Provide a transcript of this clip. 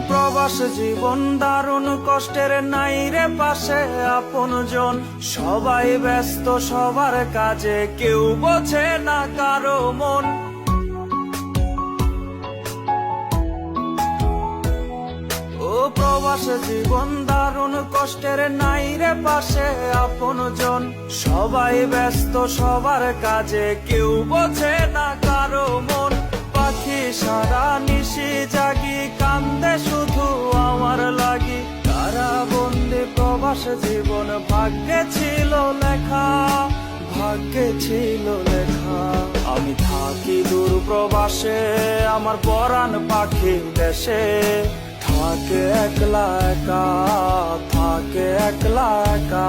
প্রবাস জীবন দারুণ কষ্টের, নাই রে পাশে আপনজন। সবাই ব্যস্ত সবার কাজে, কেউ বোঝে না কারো মন। ও প্রবাস জীবন দারুণ কষ্টের, নাই রে পাশে আপনজন। সবাই ব্যস্ত সবার কাজে, কেউ বোঝে না কারো মন। পাখি সারা নিশি জাগি, কান্দে শুধু আমার লাগি। কারাবন্দি প্রবাস জীবন ভাগ্যে ছিল লেখা, ভাগ্যে ছিল লেখা। আমি থাকি দূর প্রবাসে, আমার পরাণ পাখি দেশে। থাকে একলা একা, থাকে একলা একা।